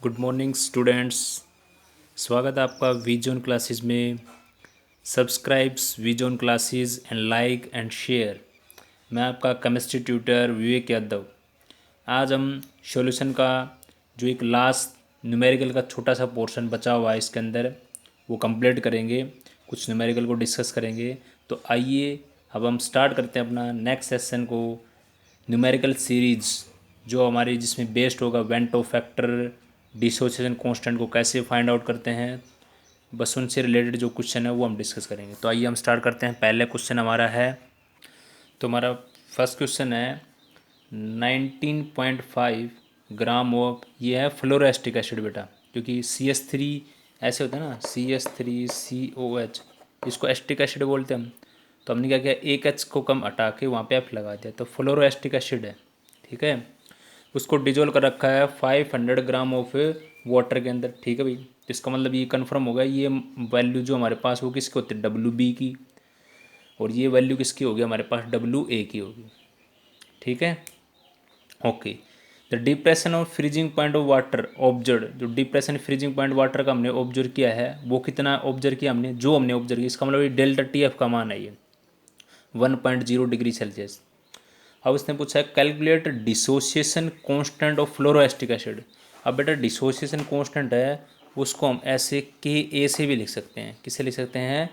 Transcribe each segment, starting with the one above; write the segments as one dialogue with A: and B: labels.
A: Good morning students. स्वागत है आपका विजन क्लासेस में। Subscribes vision classes and like and share. मैं आपका केमिस्ट्री ट्यूटर विवेक यादव। आज हम सॉल्यूशन का जो एक लास्ट न्यूमेरिकल का छोटा सा पोर्शन बचा हुआ है इसके अंदर वो कंप्लीट करेंगे, कुछ न्यूमेरिकल को डिस्कस करेंगे। तो आइए अब हम स्टार्ट करते हैं अपना नेक्स्ट सेशन को। न्यूमेरिकल सीरीज जो हमारी जिसमें बेस्ड होगा वेंटो फैक्टर, डिसोसिएशन कांस्टेंट को कैसे फाइंड आउट करते हैं, बस उनसे रिलेटेड जो क्वेश्चन है वो हम डिस्कस करेंगे। तो आइए हम स्टार्ट करते हैं। पहले क्वेश्चन हमारा है, तो हमारा फर्स्ट क्वेश्चन है 19.5 ग्राम ऑफ, ये है फ्लोरोएस्टिक एसिड बेटा, क्योंकि CH3 ऐसे होता है ना, CH3COH, इसको एस्टिक एसिड बोलते हैं हम। तो हमने क्या किया, एक एच को कम हटा के वहाँ पे F लगा दिया, तो फ्लोरोएस्टिक एसिड है। ठीक है, उसको डिजोल्व कर रखा है 500 ग्राम ऑफ वाटर के अंदर। ठीक है भाई, तो इसका मतलब ये कंफर्म होगा, ये वैल्यू जो हमारे पास वो किसकी होती है, WB की, और ये वैल्यू किसकी होगी हमारे पास, WA की होगी। ठीक है, okay. The depression of freezing point of water observe, जो डिप्रेशन फ्रीजिंग पॉइंट वाटर का हमने ऑब्जर्व किया है वो कितना ऑब्जर्व किया हमने, जो हमने ऑब्जर्व किया, इसका मतलब ये डेल्टा TF का मान है, ये 1.0 डिग्री सेल्सियस। अब इसने पूछा है calculate dissociation constant of fluoroacetic acid. अब बेटा डिसोसिएशन कांस्टेंट है, उसको हम ऐसे KA से भी लिख सकते हैं। किससे लिख सकते हैं,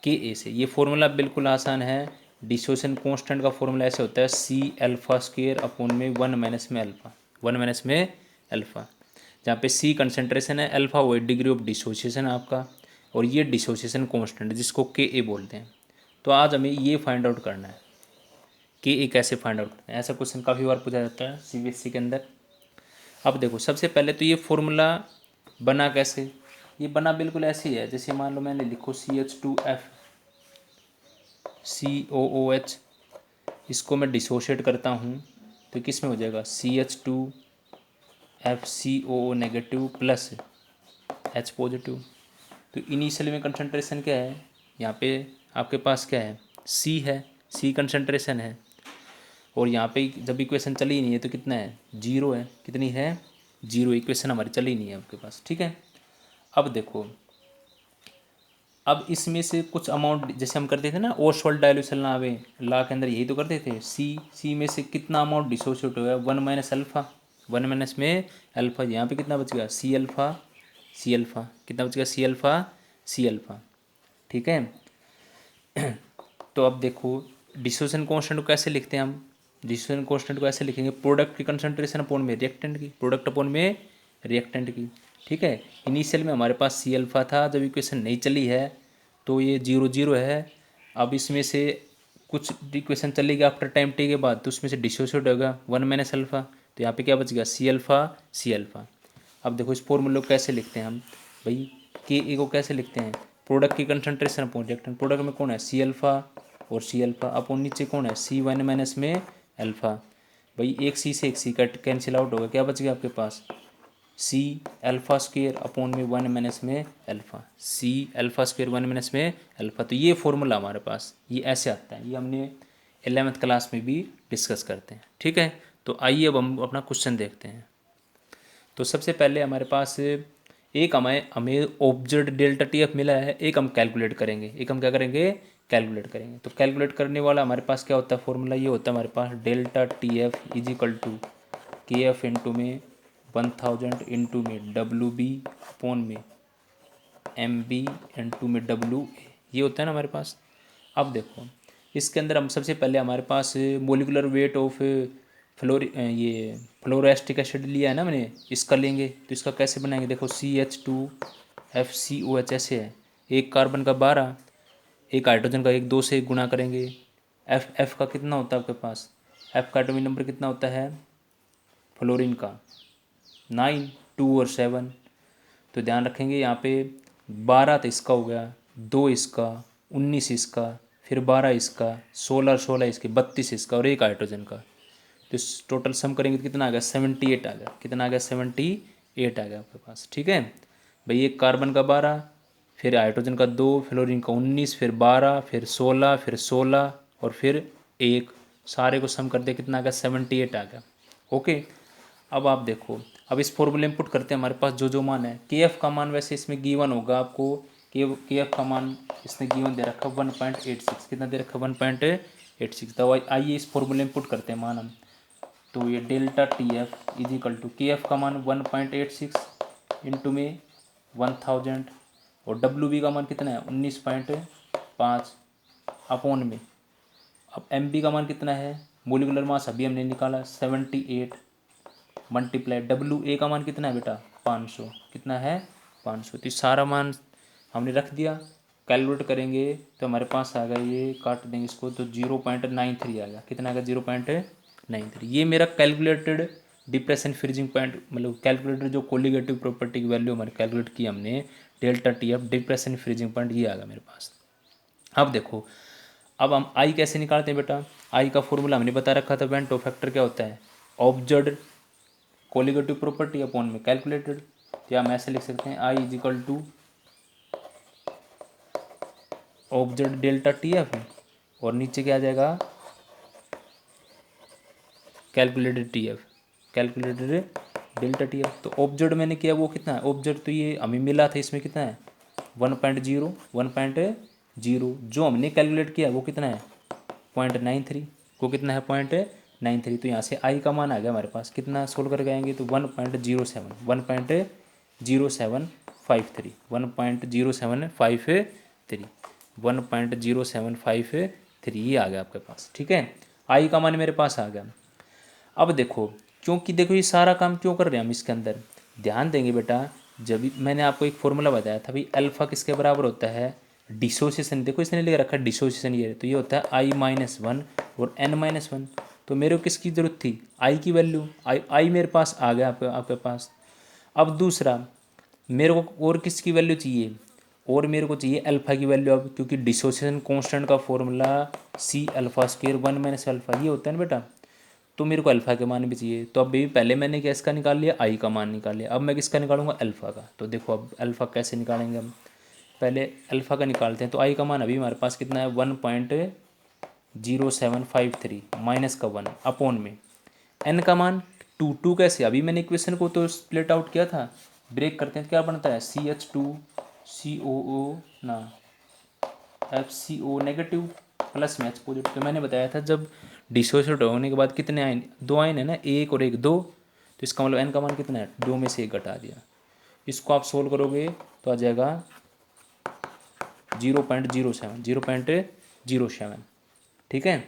A: KA से। ये फॉर्मूला बिल्कुल आसान है। डिसोसिएशन कांस्टेंट का फॉर्मूला ऐसे होता है C∝² अपॉन में 1 माइनस में अल्फा, 1 माइनस में अल्फा, जहाँ पे C कंसनट्रेशन है, अल्फा वो डिग्री ऑफ डिसोसिएशन आपका, और ये डिसोसिएशन कांस्टेंट जिसको KA बोलते हैं। तो आज हमें ये फाइंड आउट करना है कि ये कैसे फाइंड आउट करते हैं। ऐसा क्वेश्चन काफ़ी बार पूछा जाता है CBSE के अंदर। अब देखो, सबसे पहले तो ये फॉर्मूला बना कैसे, ये बना बिल्कुल ऐसे ही है, जैसे मान लो मैंने लिखो CH2FCOOH, इसको मैं डिसोशिएट करता हूँ तो किस में हो जाएगा, CH2FCOO negative plus H positive. तो इनिशियल में कंसनट्रेशन क्या है, यहाँ पे आपके पास क्या है, C है, C कंसनट्रेशन है, और यहाँ पे जब इक्वेशन चली ही नहीं है तो कितना है, 0 है। कितनी है, 0, इक्वेशन हमारी चली नहीं है आपके पास। ठीक है, अब देखो, अब इसमें से कुछ अमाउंट जैसे हम करते थे ना ओसवाल्ड डाइल्यूशन ला के अंदर यही तो करते थे, सी में से कितना अमाउंट डिसोशिएट हो गया, 1 माइनस अल्फा, 1 माइनस में अल्फा, यहाँ पे कितना बच गया, C अल्फा, कितना बच गया, C अल्फा। ठीक है, तो अब देखो डिसोसिएशन कांस्टेंट को कैसे लिखते हैं हम, डिसोसिएशन कांस्टेंट को ऐसे लिखेंगे, प्रोडक्ट की कंसंट्रेशन अपॉन में रिएक्टेंट की, प्रोडक्ट अपॉन में रिएक्टेंट की। ठीक है, इनिशियल में हमारे पास C अल्फा था, जब इक्वेशन नहीं चली है तो ये 0 0 है। अब इसमें से कुछ इक्वेशन चलेगी आफ्टर टाइम टी के बाद, तो उसमें से डिसोशिएट होगा 1 माइनस अल्फा, तो यहाँ पे क्या बच गया, C अल्फा। अब देखो इस फॉर्मूले को कैसे लिखते हैं हम भाई, KA को कैसे लिखते हैं, प्रोडक्ट की कंसंट्रेशन अपॉन रिएक्टेंट, प्रोडक्ट में कौन है, C अल्फा और C अल्फा, अपॉन नीचे कौन है, C1 माइनस में अल्फा। भाई एक C से एक C कट कैंसिल आउट होगा, क्या बच गया आपके पास, C∝² अपॉन में 1 माइनस में अल्फा, C∝² 1 माइनस में अल्फा। तो ये फॉर्मूला हमारे पास ये ऐसे आता है, ये हमने 11th क्लास में भी डिस्कस करते हैं। ठीक है, तो आइए अब हम अपना क्वेश्चन देखते हैं। तो सबसे पहले हमारे पास एक हमें हमें ऑब्जर्व डेल्टा TF मिला है, एक हम कैलकुलेट करेंगे, एक हम क्या करेंगे, कैलकुलेट करेंगे। तो कैलकुलेट करने वाला हमारे पास क्या होता है, फॉर्मूला ये होता है हमारे पास, delta TF is equal to KF into में 1000 इंटू में WB अपॉन में MB इंटू में WA, ये होता है ना हमारे पास। अब देखो इसके अंदर हम सबसे पहले हमारे पास मोलिकुलर वेट ऑफ ये फ्लोरोएस्टिक एसिड लिया है ना मैंने, इसका लेंगे। तो इसका कैसे बनाएंगे, देखो CH2FCOH ऐसे है, एक कार्बन का 12, एक हाइड्रोजन का 1 2 से गुणा करेंगे। F का कितना होता है आपके पास, F का एटॉमिक नंबर कितना होता है फ्लोरीन का, 9, 2 और 7। तो ध्यान रखेंगे यहाँ पे 12 तो इसका हो गया, 2 इसका, 19 इसका, फिर 12 इसका, 16 इसके, 32 इसका और एक हाइड्रोजन का। तो इस टोटल सम करेंगे तो कितना आ गया, 78 आ गया। कितना आ गया, 78 आ गया आपके पास। ठीक है भाई, एक कार्बन का 12, फिर हाइड्रोजन का 2, फ्लोरीन का 19, फिर 12, फिर 16, फिर 16 और फिर एक, सारे को सम कर दिया, कितना आ गया, 78 आ गया। ओके, अब आप देखो, अब इस फॉर्मूले में पुट करते हैं, हमारे पास जो जो मान है, के एफ का मान वैसे इसमें गिवन होगा आपको, के एफ का मान इसने गिवन दे रखा 1.86, कितना दे रखा 1.86। तो आइए इस फॉर्मूले में पुट करते हैं मान हम। तो ये delta T F is equal to, K F का मान 1.86 इंटू में 1000, और डब्ल्यू बी का मान कितना है 19.5 अपॉन में, अब एम बी का मान कितना है, मोलिकुलर मास अभी हमने निकाला 78 मल्टीप्लाई डब्ल्यू ए का मान कितना है बेटा 500, कितना है 500। तो सारा मान हमने रख दिया, कैलकुलेट करेंगे तो हमारे पास आ गया, ये काट देंगे इसको तो 0.93 आ गया, कितना आ गया 0.93। ये मेरा कैलकुलेटेड डिप्रेशन फ्रीजिंग पॉइंट, मतलब कैलकुलेटेड जो कोलिगेटिव प्रॉपर्टी की वैल्यू हमारे कैलकुलेट की हमने, delta T F depression freezing point, ये आ गया मेरे पास। अब देखो, अब हम आई कैसे निकालते हैं बेटा, आई का फॉर्मूला हमने बता रखा था, वेंटो फैक्टर क्या होता है, ऑब्जर्व्ड कोलिगेटिव प्रॉपर्टी अपॉन में कैलकुलेटेड। या हम ऐसे लिख सकते हैं I is equal to observed delta T F, और नीचे क्या आ जाएगा calculated T F, calculated delta T F. तो ऑब्जर्व्ड मैंने किया वो कितना है, ऑब्जर्व्ड तो ये हमें मिला था, इसमें कितना है 1.0, जो हमने कैलकुलेट किया वो कितना है 0.93, को कितना है 0.93। तो यहाँ से आई का मान आ गया हमारे पास, कितना सोल्व करके आएंगे तो 1.07, 1.0753, 1.0753, 1.0753 ये आ गया आपके पास। ठीक है, आई का मान मेरे पास आ गया। अब देखो, क्योंकि देखो ये सारा काम क्यों कर रहे हैं हम इसके अंदर, ध्यान देंगे बेटा, जब मैंने आपको एक फॉर्मूला बताया था भाई, अल्फा किसके बराबर होता है डिसोसिएशन, देखो इसने ले रखा डिसोसिएशन, ये तो ये होता है I-1 और N-1। तो मेरे को किसकी ज़रूरत थी, आई की वैल्यू, आई मेरे पास आ गया आपके पास। अब दूसरा, मेरे को और किसकी वैल्यू चाहिए, और मेरे को चाहिए अल्फ़ा की वैल्यू। अब क्योंकि डिसोसिएशन कांस्टेंट का formula C alpha square 1 minus alpha ये होता है ना बेटा, तो मेरे को अल्फ़ा के मान भी चाहिए। तो अब भी पहले मैंने क्या इसका निकाल लिया, आई का मान निकाल लिया, अब मैं किसका निकालूंगा अल्फ़ा का। तो देखो अब अल्फ़ा कैसे निकालेंगे हम, पहले अल्फ़ा का निकालते हैं। तो आई का मान अभी हमारे पास कितना है 1.0753 माइनस का 1 अपॉन में एन का मान 2 कैसे, अभी मैंने इक्वेशन को तो स्प्लिट आउट किया था, ब्रेक करते हैं तो क्या बनता है CH2COO ना FCO नेगेटिव प्लस में H पॉजिटिव। तो मैंने बताया था जब डिसोसिएट होने के बाद कितने आयन, 2 आयन है ना, एक और एक 2, तो इसका मतलब एन का मान कितना है 2 में से 1 घटा दिया। इसको आप सोल्व करोगे तो आ जाएगा 0.07, 0.07, ठीक है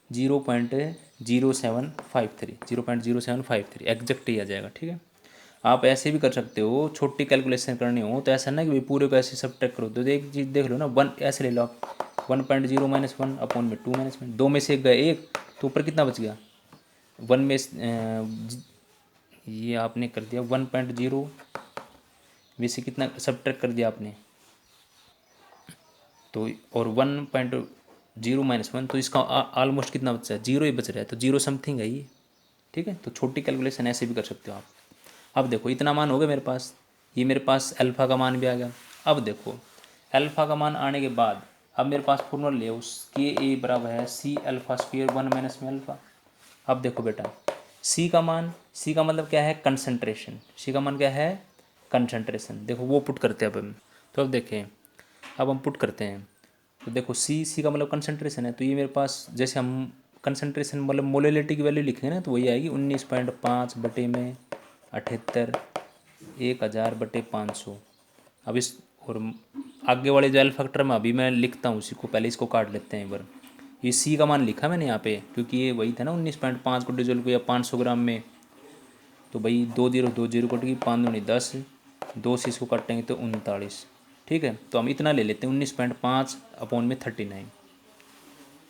A: 0.0753, 0.0753 एग्जैक्ट ही आ जाएगा। ठीक है, आप ऐसे भी कर सकते हो, छोटी कैलकुलेशन करनी हो तो ऐसा ना कि भाई पूरे को ऐसे सब ट्रैक करो, तो एक चीज़ देख लो ना, 1 ऐसे ले लो आप, 1.0 - 1 अपॉन में 2 - 1, 2 में से 1 गए 1, तो ऊपर कितना बच गया 1 में ये आपने कर दिया 1.0 में से कितना सब ट्रैक कर दिया आपने, तो और 1.0 - 1, तो इसका ऑलमोस्ट कितना बचा है 0 ही बच रहा है, तो 0 समथिंग है ये। ठीक है, तो छोटी कैलकुलेशन ऐसे भी कर सकते हो आप। अब देखो इतना मान हो गया मेरे पास, ये मेरे पास अल्फ़ा का मान भी आ गया। अब देखो अल्फ़ा का मान आने के बाद अब मेरे पास फॉर्मूला ले, उसके ए बराबर है C अल्फ़ा स्क्वायर 1 माइनस में अल्फ़ा। अब देखो बेटा C का मान, C का मतलब क्या है कंसंट्रेशन, C का मान क्या है कंसंट्रेशन, देखो वो पुट करते हैं अब हम। तो अब देखें, अब हम पुट करते हैं, तो देखो C का मतलब कंसंट्रेशन है, तो ये मेरे पास जैसे हम कंसंट्रेशन मतलब मोलेलिटी की वैल्यू लिखेंगे ना, तो वही आएगी 19.5 बटे में 78 1000/500। अब इस और आगे वाले जो एल फैक्टर में अभी मैं लिखता हूँ उसी को, पहले इसको काट लेते हैं एक बार। ये C का मान लिखा मैंने यहाँ पे, क्योंकि ये वही था ना 19.5 को डिजोल्व किया 500 ग्राम में, तो भाई 2 0 2 0 कटेगी, 5 दूनी 10, 2 से इसको काटेंगे तो 39। ठीक है, तो हम इतना ले लेते हैं 19.5 अपॉन में 39,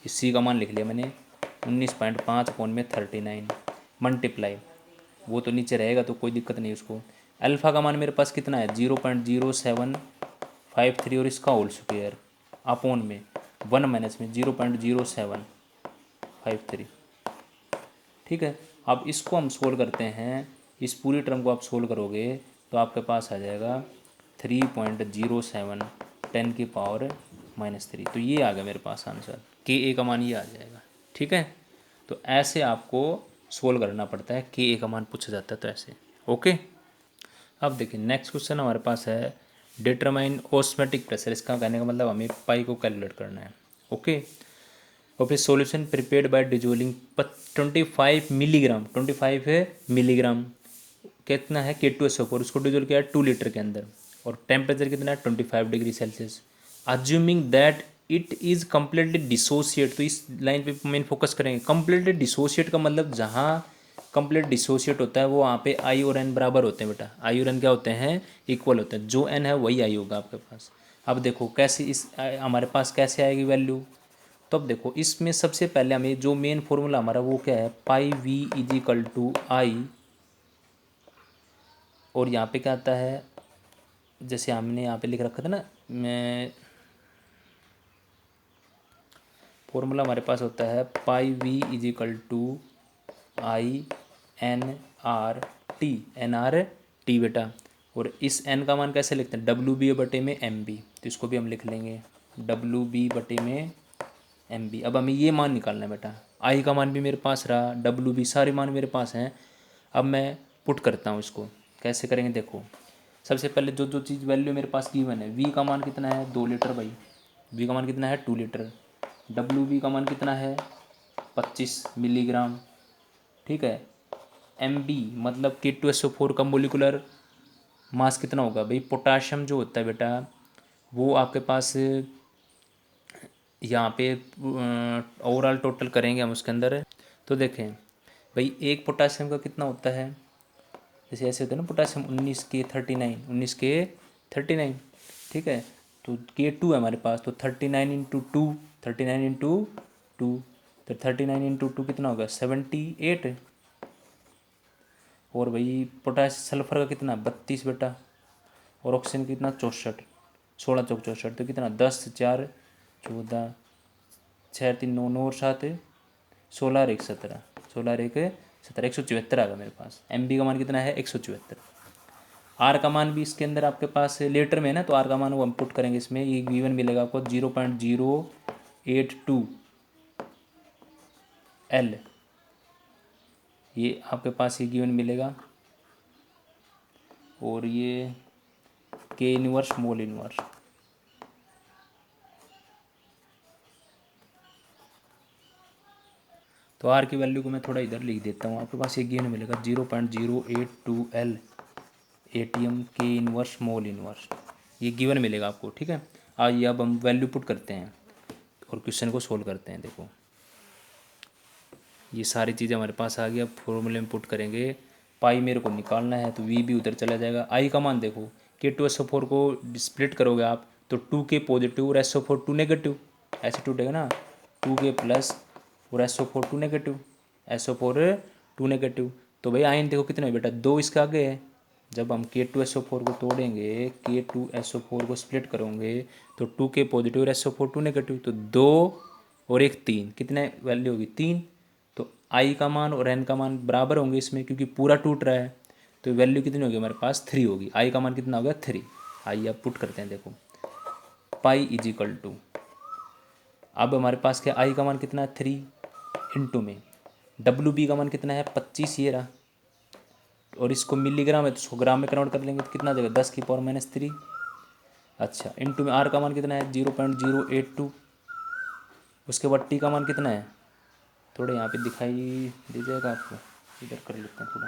A: इस C का मान लिख लिया मैंने 19.5 अपॉन में 39 मल्टीप्लाई, वो तो नीचे रहेगा तो कोई दिक्कत नहीं उसको। अल्फ़ा का मान मेरे पास कितना है 0.0753 और इसका होल स्क्वायर अपॉन में 1 माइनस में 0.0753। ठीक है, अब इसको हम सोल्व करते हैं, इस पूरी टर्म को आप सोल्व करोगे तो आपके पास आ जाएगा 3.07 10⁻³ तो ये आ गया मेरे पास आंसर, के ए का मान ये आ जाएगा। ठीक है, तो ऐसे आपको सोल्व करना पड़ता है, के ए का मान पूछा जाता है तो ऐसे। ओके, अब देखिए नेक्स्ट क्वेश्चन हमारे पास है डिटरमाइन ऑस्मेटिक प्रेशर। इसका कहने का मतलब हमें पाई को कैलकुलेट करना है। ओके, और फिर सॉल्यूशन प्रिपेयर्ड बाय डिजोलिंग 25 मिलीग्राम, 25 है मिलीग्राम, कितना है K2SO4, उसको डिजोल्व किया है 2 लीटर के अंदर, और टेम्परेचर कितना है 25 degree Celsius. Assuming that it is completely dissociate, तो इस लाइन पे मेन फोकस करेंगे। कम्प्लीटली डिसोसिएट का मतलब जहाँ कंप्लीट डिसोसिएट होता है वो वहाँ पे आई और एन बराबर होते हैं बेटा। आई और एन क्या होते हैं, इक्वल होते हैं। जो एन है वही आई होगा आपके पास। अब देखो कैसे इस हमारे पास कैसे आएगी वैल्यू। तो अब देखो इसमें सबसे पहले हमें जो मेन फॉर्मूला हमारा वो क्या है, pi V is equal to आई, और यहाँ पे क्या आता है, जैसे हमने यहाँ पे लिख रखा था ना, मैं फॉर्मूला हमारे पास होता है pi V is equal to I NRT बेटा। और इस n का मान कैसे लिखते हैं, WB/में तो इसको भी हम लिख लेंगे WB/में MB। अब हमें ये मान निकालना है बेटा। आई का मान भी मेरे पास रहा, WB सारे मान मेरे पास हैं। अब मैं पुट करता हूँ इसको, कैसे करेंगे देखो। सबसे पहले जो जो चीज़ वैल्यू मेरे पास गिवन है, वी का मान कितना है 2 लीटर भाई, वी का मान कितना है 2 लीटर, WB का मान कितना है 25 मिलीग्राम, ठीक है। MB मतलब K2SO4 का मोलिकुलर मास कितना होगा भाई, पोटाशियम जो होता है बेटा वो आपके पास यहाँ पे ओवरऑल टोटल करेंगे हम उसके अंदर। तो देखें भाई एक पोटाशियम का कितना होता है, जैसे ऐसे होता है ना पोटाशियम 19K39, ठीक है। तो K2 है हमारे पास, तो 39 × 2, 39 × 2, तो 39 × 2 कितना होगा 78। और भाई पोटाश सल्फर का कितना 32 बेटा, और ऑक्सीजन कितना 64, 16 चौक 64, तो कितना 10 4 14 6 3 9 9 और 7 16 और 1 17, 16 और 1 17, 174 आ गया मेरे पास। MB का मान कितना है 174। आर का मान भी इसके अंदर आपके पास लीटर में है ना, तो आर का मान वो हम पुट करेंगे इसमें, ये गिवन मिलेगा आपको 0.082 L, ये आपके पास ये गिवन मिलेगा। और ये K इनवर्स मोल इनवर्स, तो आर की वैल्यू को मैं थोड़ा इधर लिख देता हूँ। आपके पास ये गिवन मिलेगा 0.082 L ATM K inverse mole inverse, ये गिवन मिलेगा आपको, ठीक है। आइए अब हम वैल्यू पुट करते हैं और क्वेश्चन को सोल्व करते हैं। देखो ये सारी चीज़ें हमारे पास आ गई, अब फॉर्मूले में पुट करेंगे। पाई मेरे को निकालना है तो वी भी उधर चला जाएगा। आई का मान देखो, K2SO4 को स्प्लिट करोगे आप तो 2K पॉजिटिव और SO4 2 नेगेटिव, ऐसे टूटेगा ना, 2K प्लस और SO4 2 नेगेटिव, SO4 2 नेगेटिव। तो भाई आयन देखो कितने बेटा 2 इसके आगे है। जब हम K2SO4 को तोड़ेंगे, K2SO4 को स्प्लिट करोगे तो 2K पॉजिटिव और SO4 2 नेगेटिव, तो 2 और 1 3, कितने वैल्यू होगी 3। तो आई का मान और एन का मान बराबर होंगे इसमें, क्योंकि पूरा टूट रहा है, तो वैल्यू कितनी होगी हमारे पास 3 होगी। आई का मान कितना होगा 3। आइए अब पुट करते हैं। देखो पाई इज इक्वल टू, अब हमारे पास क्या आई का मान कितना है 3 इंटू में WB का मान कितना है 25 ये रहा, और इसको मिलीग्राम है तो इसको ग्राम में कन्वर्ट कर लेंगे तो कितना देगा 10⁻³ अच्छा, इंटू में आर का मान कितना है 0.082, उसके बाद टी का मान कितना है, थोड़े यहाँ पे दिखाई दे जाएगा आपको, इधर कर लेते हैं थोड़ा।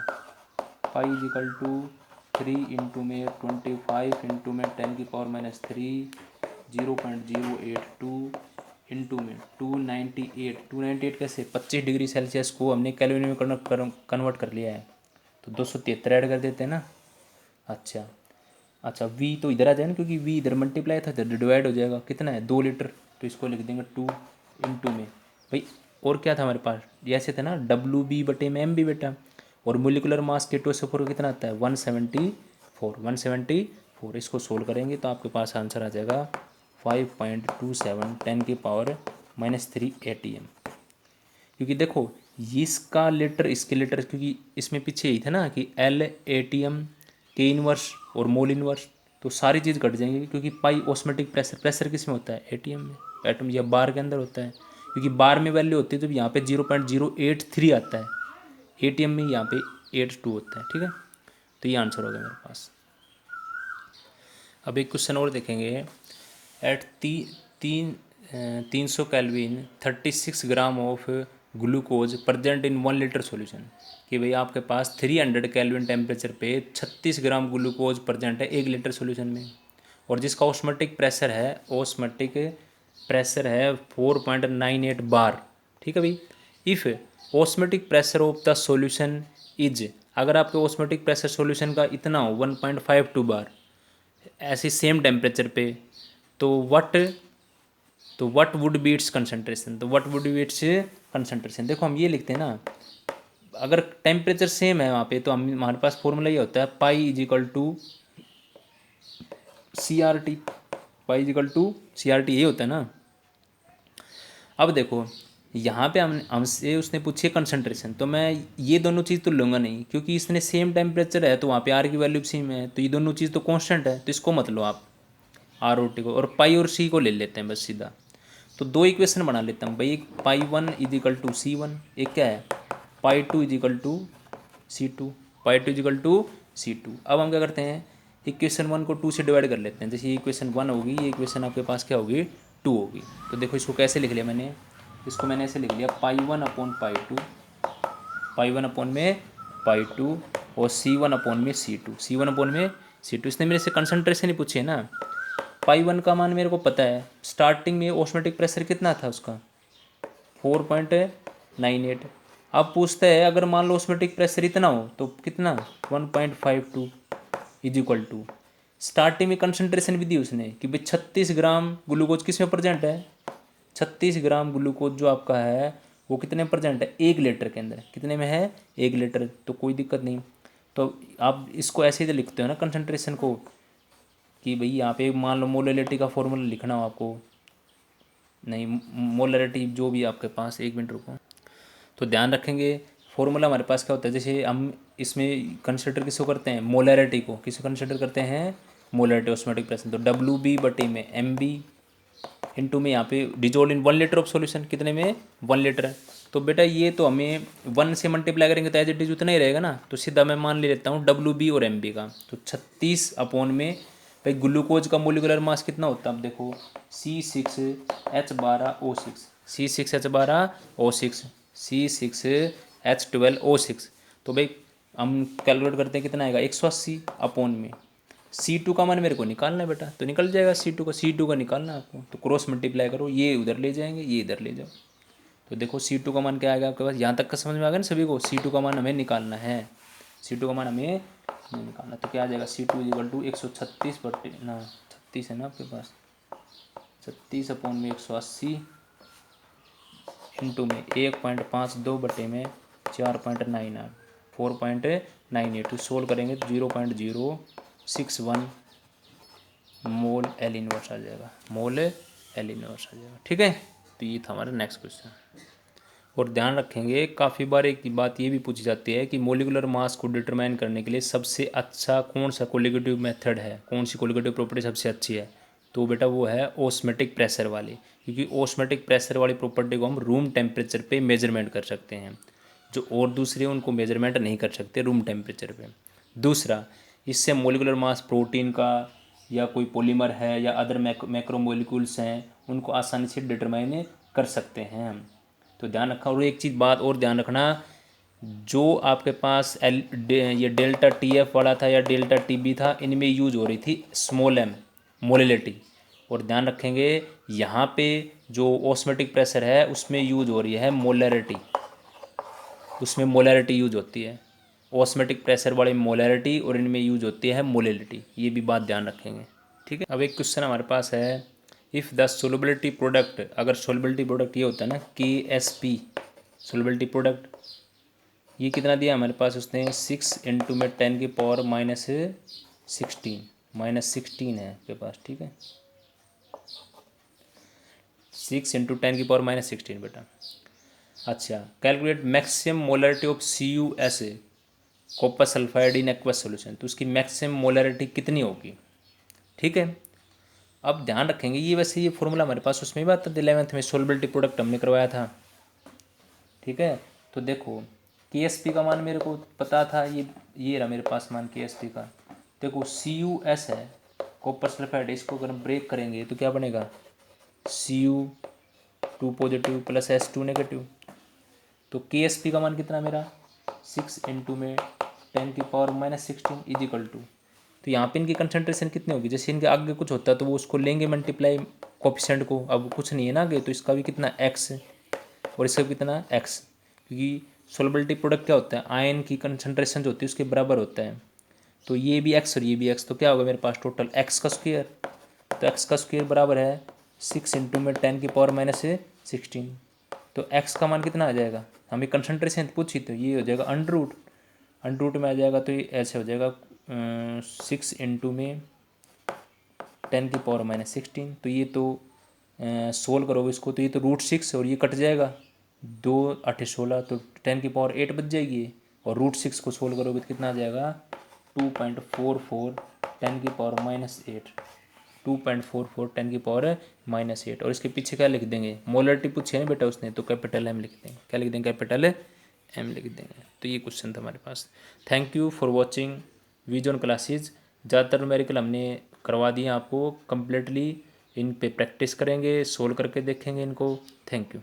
A: Pi is equal to 3 into में 25 इंटू में 10⁻³ 0.082 इंटू में 298 कैसे 25 डिग्री सेल्सियस को हमने कैलोरी में कन्वर्ट कर लिया है, तो 273 ऐड कर देते हैं ना। अच्छा अच्छा, वी तो इधर आ जाए ना, क्योंकि वी इधर मल्टीप्लाई था इधर डिवाइड हो जाएगा, कितना है 2 लीटर, तो इसको लिख देंगे 2 इंटू में भाई, और क्या था हमारे पास, ऐसे थे ना WB/में MB बेटा, और मोलिकुलर मास K2SO4 कितना आता है 174, इसको सोल्व करेंगे तो आपके पास आंसर आ जाएगा 5.27 10⁻³ ATM। क्योंकि देखो इसका लीटर इसके लीटर, क्योंकि इसमें पीछे यही था ना कि L ATM K इनवर्स और मोल इनवर्स, तो सारी चीज़ घट जाएंगी, क्योंकि पाई ऑस्मेटिक प्रेशर किस में होता है ATM में, एटम या बार के अंदर होता है। क्योंकि बार में वैल्यू होती है तो यहाँ पे 0.083 आता है, ATM में यहाँ पे 8 2 होता है, ठीक है। तो ये आंसर हो गया मेरे पास। अब एक क्वेश्चन और देखेंगे। At 300 kelvin 36 gram of glucose present in 1 litre solution, कि भाई आपके पास 300 केल्विन टेम्परेचर पे 36 ग्राम ग्लूकोज प्रेजेंट है 1 लीटर सॉल्यूशन में, और जिसका ऑस्मेटिक प्रेशर है 4.98 बार, ठीक है भाई। If osmotic pressure of the solution is, अगर आपके ऑस्मेटिक प्रेशर सॉल्यूशन का इतना हो 1.52 बार ऐसे सेम टेम्परेचर पे, तो what would be its concentration, तो what would be its concentration. देखो हम ये लिखते हैं ना, अगर टेम्परेचर सेम है वहाँ पे तो हमारे पास फॉर्मूला ये होता है pi is equal to CRT, pi is equal to CRT, ये होता है ना। अब देखो यहाँ पे हमसे उसने पूछी है कंसंट्रेशन, तो मैं ये दोनों चीज़ तो लूँगा नहीं, क्योंकि इसने सेम टेम्परेचर है तो वहाँ पे R की वैल्यू भी सेम है, तो ये दोनों चीज़ तो कांस्टेंट है, तो इसको मत लो आप ROT को, और पाई और C को ले लेते हैं बस सीधा। तो दो इक्वेशन बना लेता हूँ भाई, एक पाई 1 इज इक्वल टू C1, एक क्या है pi 2 is equal to C2, pi 2 is equal to C2। अब हम क्या करते हैं, इक्वेशन 1 को 2 से डिवाइड कर लेते हैं। जैसे ये इक्वेशन 1 होगी, ये इक्वेशन आपके पास क्या होगी 2 होगी। तो देखो इसको कैसे लिख लिया मैंने, इसको मैंने ऐसे लिख लिया पाई 1 अपॉन पाई 2, पाई 1 अपॉन में पाई 2, और C1 अपॉन में C2, C1 अपॉन में C2। इसने मेरे से कंसंट्रेशन ही पूछी है ना। पाई 1 का मान मेरे को पता है, स्टार्टिंग में ऑस्मेटिक प्रेशर कितना था उसका 4.98। अब पूछता है अगर मान लो ऑस्मेटिक प्रेशर इतना हो तो कितना 1.52 इज इक्वल टू, स्टार्टिंग में कंसंट्रेशन भी दी उसने कि भाई 36 ग्राम ग्लूकोज किस में प्रेजेंट है, 36 ग्राम ग्लूकोज जो आपका है वो कितने प्रेजेंट है 1 लीटर के अंदर, कितने में है 1 लीटर, तो कोई दिक्कत नहीं। तो आप इसको ऐसे ही लिखते हो ना कंसंट्रेशन को, कि भाई यहाँ पे मान लो मोलरिटी का फॉर्मूला लिखना हो आपको, नहीं मोलरिटी जो भी आपके पास, 1 मिनट रुको। तो ध्यान रखेंगे फॉर्मूला हमारे पास क्या होता है, जैसे हम इसमें कंसिडर किसको करते हैं मोलरिटी को, किसको कंसिडर करते हैं मोलरिटी ऑस्मोटिक प्रेशर, तो WB में MB इंटू में यहाँ पे dissolve in 1 litre of solution, कितने में 1 लीटर है। तो बेटा ये तो हमें 1 से मल्टीप्लाई करेंगे तो एज इट इज उतना ही रहेगा ना, तो सीधा मैं मान ले लेता हूँ WB और MB का, तो 36 अपॉन में भाई ग्लूकोज का मोलिकुलर मास कितना होता है, अब देखो C6H12O6, C6H12O6, C6H12O6, तो भाई हम कैलकुलेट करते हैं कितना आएगा 180 अपॉन में C2 का मान मेरे को निकालना है बेटा, तो निकल जाएगा C2 का निकालना है आपको, तो क्रॉस मल्टीप्लाई करो, ये उधर ले जाएंगे ये इधर ले जाओ, तो देखो C2 का मान क्या आएगा आपके पास, यहाँ तक का समझ में आ गया ना सभी को, C2 का मान हमें निकालना है, C2 का मान हमें निकालना, तो क्या आ जाएगा C2 इक्वल टू 136 बटे ना 36 है ना आपके पास, 36 अपॉन में 180 इंटू में 1.52 बटे में 4.98, 4.98, सोल्व करेंगे तो 0.061 मोल L इनवर्स आ जाएगा, मोल L इनवर्स आ जाएगा, ठीक है। तो ये था हमारा नेक्स्ट क्वेश्चन। और ध्यान रखेंगे काफ़ी बार एक बात ये भी पूछी जाती है कि मोलिकुलर मास को डिटरमाइन करने के लिए सबसे अच्छा कौन सा कोलिगेटिव मेथड है, कौन सी कोलिगेटिव प्रॉपर्टी सबसे अच्छी है, तो बेटा वो है ऑस्मेटिक प्रेशर वाली, क्योंकि ऑस्मेटिक प्रेशर वाली प्रॉपर्टी को हम रूम टेम्परेचर पे मेजरमेंट कर सकते हैं, जो और दूसरे उनको मेजरमेंट नहीं कर सकते रूम टेम्परेचर पे। दूसरा, इससे मोलिकुलर मास प्रोटीन का या कोई पॉलीमर है या अदर मैक्रोमोलिक्यूल्स हैं उनको आसानी से डिटरमाइन कर सकते हैं हम। तो ध्यान रखा, और एक चीज़ बात और ध्यान रखना, जो आपके पास ये डेल्टा TF वाला था या डेल्टा TB था, इनमें यूज हो रही थी स्मॉल m मोलिलिटी, और ध्यान रखेंगे यहाँ पे जो ऑस्मेटिक प्रेशर है उसमें यूज हो रही है मोलरिटी, उसमें मोलरिटी यूज होती है, ऑस्मेटिक प्रेशर वाली मोलरिटी और इनमें यूज होती है मोलिलिटी, ये भी बात ध्यान रखेंगे, ठीक है। अब एक क्वेश्चन हमारे पास है, इफ़ द सोलबिलिटी प्रोडक्ट, अगर सोलबिलिटी प्रोडक्ट ये होता है ना KSP सोलबिलिटी प्रोडक्ट, ये कितना दिया हमारे पास उसने 6 इंटू में 10 की पावर -16 है आपके पास, ठीक है 6 इंटू 10 की पावर -16 बेटा। अच्छा, calculate maximum molarity of CuS copper sulphide in aqueous solution, तो उसकी मैक्सिमम मोलरिटी कितनी होगी, ठीक है। अब ध्यान रखेंगे ये वैसे ये फॉर्मूला हमारे पास उसमें भी आता था 11th में, सोलबिलिटी प्रोडक्ट हमने करवाया था, ठीक है। तो देखो KSP का मान मेरे को पता था, ये रहा मेरे पास मान KSP का। देखो CuS है, कॉपर सल्फाइड, इसको अगर हम ब्रेक करेंगे तो क्या बनेगा, Cu2 positive plus S2 negative. तो KSP का मान कितना मेरा 6 इंटू में 10⁻16 इज इक्वल टू, तो यहाँ पे इनकी कंसंट्रेशन कितनी होगी, जैसे इनके आगे कुछ होता है तो वो उसको लेंगे मल्टीप्लाई कोफिशिएंट को, अब कुछ नहीं है ना आगे, तो इसका भी कितना x और इसका भी कितना x, क्योंकि सोलबिलिटी प्रोडक्ट क्या होता है, आयन की कंसंट्रेशन जो होती है उसके बराबर होता है। तो ये भी x और ये भी x, तो क्या होगा मेरे पास टोटल x का स्क्वायर, तो x का स्क्वायर बराबर है 6 इंटू में 10⁻16। तो x का मान कितना आ जाएगा, हमें कंसंट्रेशन पूछी तो ये हो जाएगा अंडर रूट में आ जाएगा, तो ये ऐसे हो जाएगा 6 इंटू में 10⁻16। तो ये तो सोल्व करोगे इसको तो ये तो √6 और ये कट जाएगा, 2 8 16, तो 10⁻8 बच जाएगी, और √6 को सोल्व करोगे तो कितना आ जाएगा 2.44 10⁻8, 2.44 10⁻8। और इसके पीछे क्या लिख देंगे, मोलरिटी पूछी है ना बेटा उसने, तो कैपिटल M लिख देंगे, क्या लिख देंगे, कैपिटल M लिख देंगे। तो ये क्वेश्चन था हमारे पास। Thank you for watching Vision classes. ज़्यादातर न्यूमेरिकल हमने करवा दिए आपको कम्प्लीटली, इन पे प्रैक्टिस करेंगे, सोल्व करके देखेंगे इनको। Thank you.